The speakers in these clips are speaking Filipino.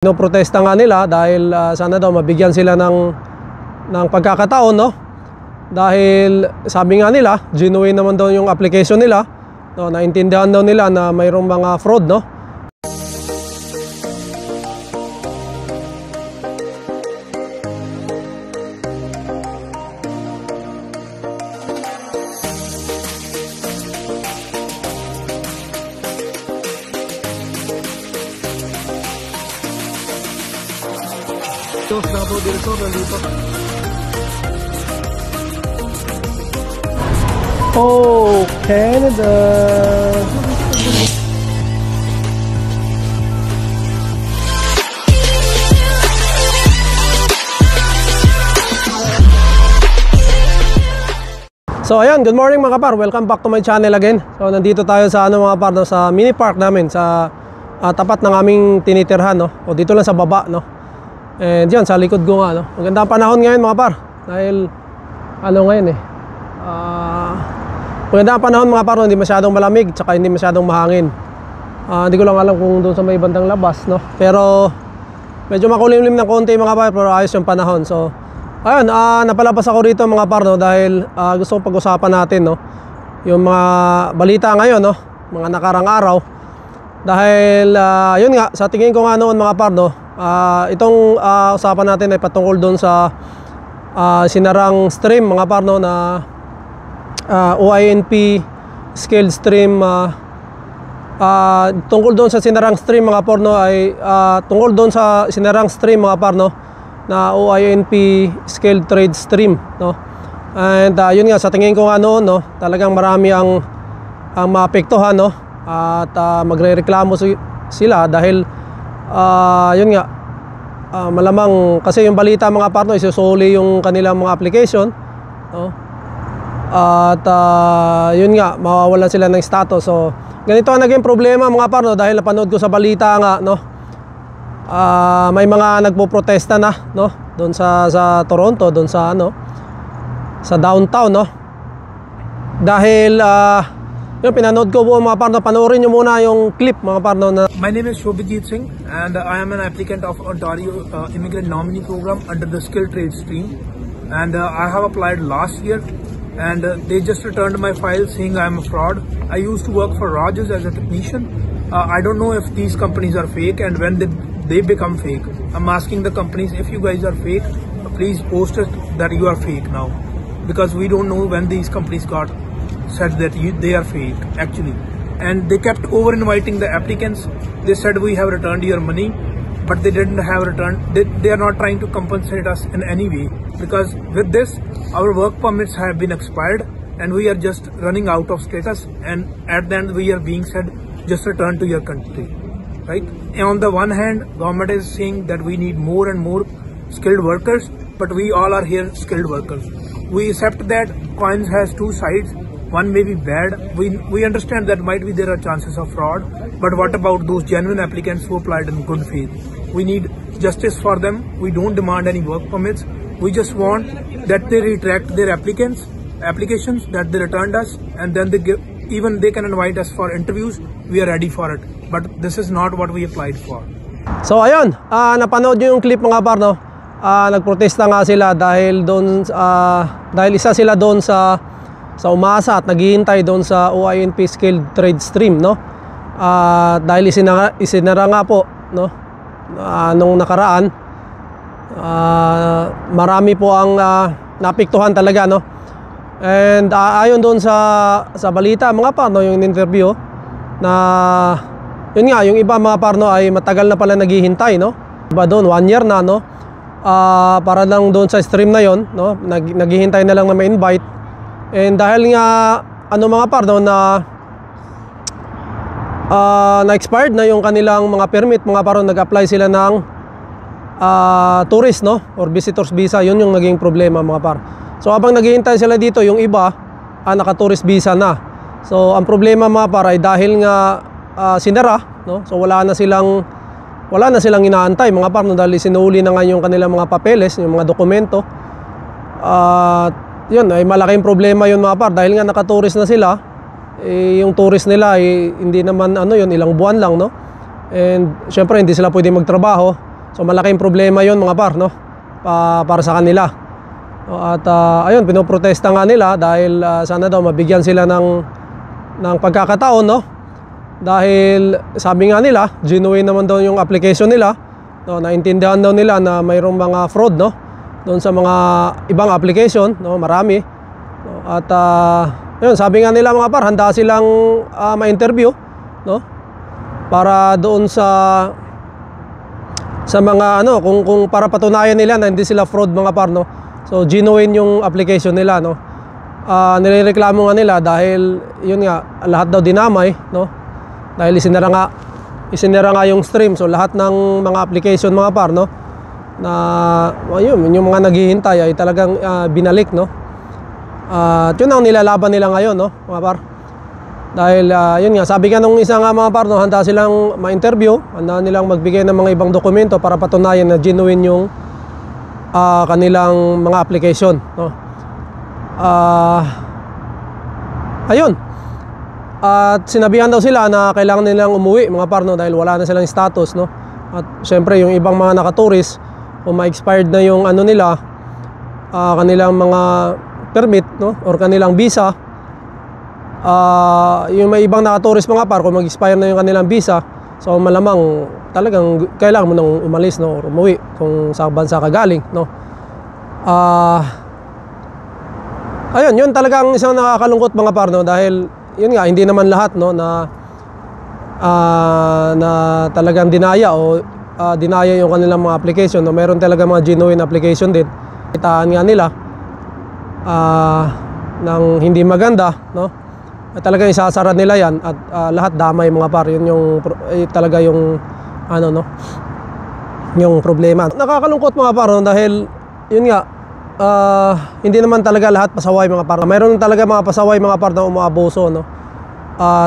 Pinoprotesta nga nila dahil sana daw mabigyan sila ng pagkakataon, no? Dahil sabi nga nila, genuine naman daw yung application nila, no? Naintindihan daw nila na mayroong mga fraud, no? Oh, Canada. So ayan, good morning mga kapar. Welcome back to my channel again. So nandito tayo sa mga kapar, no, sa mini park namin sa tapat ng aming tinitirhan, no. O dito lang sa baba, no. And yan, sa likod ko nga, no? Maganda ang panahon ngayon mga par. Dahil, ngayon maganda ang panahon mga par, no? Hindi masyadong malamig, tsaka hindi masyadong mahangin. Hindi ko lang alam kung doon sa may bandang labas, no? Pero, medyo makulimlim ng konti mga par, pero ayos yung panahon. So, ayun, napalabas ako rito mga par, no? Dahil gusto ko pag-usapan natin, no? Yung mga balita ngayon, no? Mga nakarang araw. Dahil, yun nga, sa tingin ko nga noon mga par, no? Itong usapan natin ay patungkol doon sa sinarang stream mga par, no, na OINP scaled stream. Tungkol doon sa sinarang stream mga par, no, ay tungkol doon sa sinarang stream mga par, no, na OINP scaled trade stream, no. And yun nga, sa tingin ko nga noon, no, talagang marami ang maapektuhan, no, at magrereklamo sila dahil yun nga, malamang kasi yung balita mga partner, isusuli yung kanilang mga application, no? At yun nga, mawawalan sila ng status. So ganito ang naging problema mga partner, dahil napanood ko sa balita nga, no, may mga nagpo-protesta na, no, doon sa Toronto, doon sa sa downtown, no, dahil yung pinanood ko po mga partner. Panoorin nyo muna yung clip mga partner na... My name is Shobhijit Singh and I am an applicant of Ontario Immigrant Nominee Program under the Skilled Trade Stream, and I have applied last year, and they just returned my file saying I am a fraud. I used to work for Rogers as a technician. I don't know if these companies are fake and when did they become fake. I'm asking the companies, if you guys are fake, please post it that you are fake now, because we don't know when these companies said that they are fake actually. And they kept over inviting the applicants. They said we have returned your money, but they didn't have returned. They are not trying to compensate us in any way, because with this our work permits have been expired and we are just running out of status, and at the end we are being said just return to your country, right? And on the one hand, government is saying that we need more and more skilled workers, but we all are here skilled workers. We accept that coins has two sides. One may be bad. We understand that might be there are chances of fraud, but what about those genuine applicants who applied in good faith? We need justice for them. We don't demand any work permits. We just want that they retract their applications that they returned us, and then even they can invite us for interviews. We are ready for it. But this is not what we applied for. So ayun, napanood nyo yung clip mga par, no? Nagprotesta nga sila dahil doon dahil isa sila doon sa umasa at naghihintay doon sa OINP Skilled Trade Stream, no? Dahil isinara nga po, no, nung nakaraan, marami po ang napiktuhan talaga, no? And ayon doon sa balita mga parno, yung interview na yun nga, yung iba mga parno ay matagal na pala naghihintay, no? Iba doon 1 year na, no? Para lang doon sa stream na yon, no? Naghihintay na lang na ma-invite. And dahil nga mga parno na na-expired na yung kanilang mga permit mga parno, nag-apply sila ng tourist, no, or visitors visa. Yun yung naging problema mga par. So habang naghihintay sila dito, yung iba naka-tourist visa na. So ang problema mga par ay dahil nga sinara, no, so wala na silang inaantay mga par, no, dahil sinuli na nga yung kanilang mga papeles, yung mga dokumento. Yun ay malaking problema yun mga par, dahil nga naka-tourist na sila, yung tourist nila ay hindi naman yun, ilang buwan lang, no? And syempre hindi sila pwede magtrabaho. So malaking problema 'yon mga par, no? Para sa kanila. At ayun, pinoprotesta nga nila dahil sana daw mabigyan sila ng pagkakataon, no? Dahil sabi nga nila, genuine naman daw yung application nila, no? Naintindihan daw nila na mayroong mga fraud, no? Doon sa mga ibang application, no? Marami, no? At ayun, sabi nga nila mga par, handa silang ma-interview, no? Para doon sa mga ano, kung para patunayan nila na hindi sila fraud mga par, no? So genuine yung application nila, no? Nirereklamo nga nila dahil yun nga, lahat daw dinamay, no? Dahil isinara nga yung stream. So lahat ng mga application mga par, no, na ayun, yung mga naghihintay ay talagang binalik, no? At yun ang nilalaban nila ngayon, no, mga par. Dahil yun nga, sabi nga nung isa nga mga par, no, handa silang ma-interview, handa nilang magbigay ng mga ibang dokumento para patunayan na genuine yung kanilang mga application, no? Ayun. At sinabihan daw sila na kailangan nilang umuwi mga par, no, dahil wala na silang status, no? At syempre yung ibang mga nakatourist, kung ma-expired na yung ano nila, kanilang mga permit, no, or kanilang visa, yung may ibang nakatourist mga par, kung mag-expire na yung kanilang visa, so malamang talagang kailangan mo nang umalis, no, or umuwi kung sa bansa ka galing, no? Ayun, yun talagang isang nakakalungkot mga par, no, dahil yun nga, hindi naman lahat, no, na talagang dinaya o dinaya yung kanilang mga application, no. Meron talaga mga genuine application din. Kitaan nga nila ng hindi maganda, no, at talagang isasara nila yan at lahat damay mga par. Yun yung talaga yung ano, no, yung problema. Nakakalungkot mga par, no, dahil yun nga, hindi naman talaga lahat pasaway mga par. Mayroon talaga mga pasaway mga par na umaabuso, no.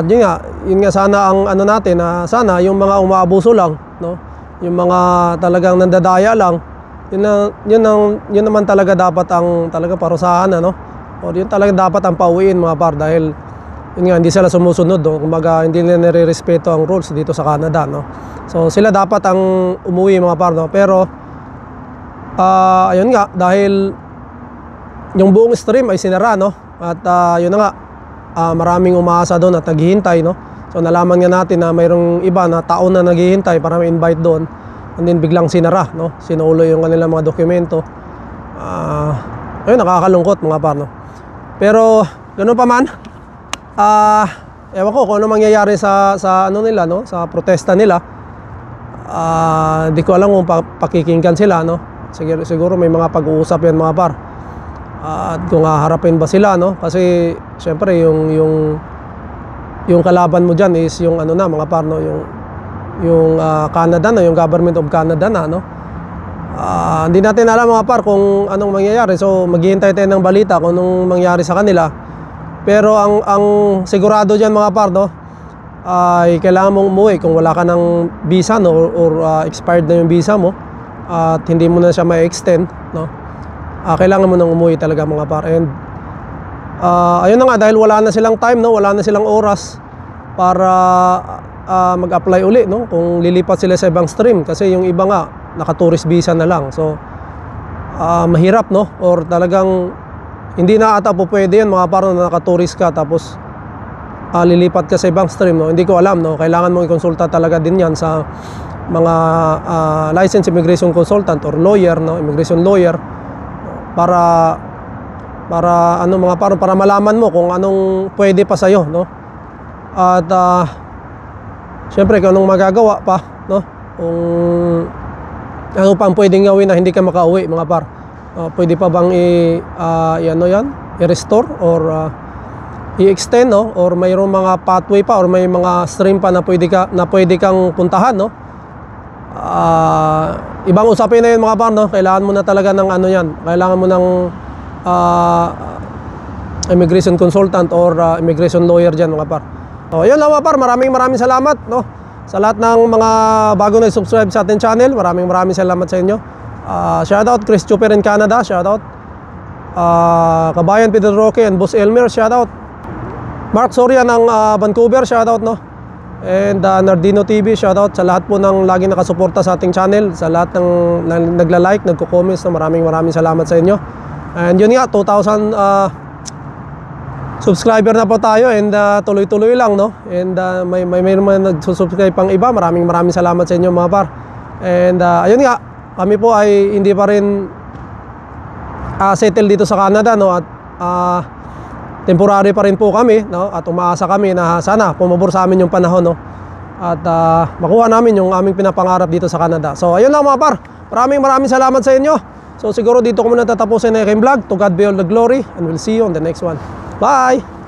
Yun nga sana ang ano natin, sana yung mga umaabuso lang, no, yung mga talagang nandadaya lang, yun naman talaga dapat ang talaga parusahan, no. O yun talaga dapat ang pauwiin mga par, dahil yun nga, hindi sila sumusunod, no. Kumbaga hindi nila nire-respeto ang rules dito sa Canada, no. So sila dapat ang umuwi mga par, no. Pero ayun nga, dahil yung buong stream ay sinara, no. At yun na nga, maraming umaasa doon at naghihintay, no. So nalaman nga natin na mayroong iba na taon na naghihintay para ma-invite doon, and then biglang sinara, no. Sinulo yung kanilang mga dokumento. Ayun, nakakalungkot mga par, no. Pero ganoon pa man, ewan ko kung ano mangyayari sa ano nila, no, sa protesta nila. Di ko alam kung pakikinggan sila, no. Siguro may mga pag-uusap yan mga par. At kung haharapin ba sila, no? Kasi syempre yung kalaban mo diyan is yung ano na mga par, no, yung Canada na, yung government of Canada na, no. Hindi natin alam mga par kung anong mangyayari. So maghihintay tayo ng balita kung anong mangyayari sa kanila. Pero ang sigurado diyan mga par, no, ay kailangan mong umuwi kung wala ka ng visa, no, or expired na yung visa mo at hindi mo na siya ma-extend, no. Kailangan mo nang umuwi talaga mga par. And ayun na nga, dahil wala na silang time, no, wala na silang oras para mag-apply uli, no, kung lilipat sila sa ibang stream, kasi yung iba nga naka-tourist visa na lang. So mahirap, no, or talagang hindi na ata po pwede yan mga par na naka-tourist ka tapos lilipat ka sa ibang stream, no. Hindi ko alam, no, kailangan mong i-consulta talaga din yan sa mga licensed immigration consultant or lawyer, no, immigration lawyer, para ano mga par, para malaman mo kung anong pwede pa sa'yo, no. At syempre kung anong magagawa pa, no, kung ano pang pwedeng gawin na hindi ka makauwi mga par. Pwede pa bang i-restore or i-extend, no, or mayroong mga pathway pa or may mga stream pa na pwede kang puntahan, no. Ibang usapin na yun mga par, no. Kailangan mo na talaga ng ano yan, kailangan mo ng immigration consultant or immigration lawyer dyan mga par. Yun lang mga par, maraming salamat, no, sa lahat ng mga bago na subscribe sa ating channel. Maraming salamat sa inyo. Shoutout Chris Chuper in Canada, shoutout Kabayan Pedro Roque and Boss Elmer, shoutout Mark Soria ng Vancouver, shoutout, no. And Nardino TV, shoutout sa lahat po ng lagi nakasuporta sa ating channel, sa lahat ng nagla-like, nagko-comments, maraming salamat sa inyo. And yun nga, 2,000 subscriber na po tayo, and tuloy-tuloy lang, no? And may nagsusubscribe pang iba. Maraming salamat sa inyo mga par. And ayun nga, kami po ay hindi pa rin settle dito sa Canada, no? At temporary pa rin po kami, no? At umaasa kami na sana pumabor sa amin yung panahon, no? At makuha namin yung aming pinapangarap dito sa Canada. So ayun lang mga par, maraming salamat sa inyo. So siguro dito ko muna tatapusin na yung vlog. To God be all the glory, and we'll see you on the next one. Bye!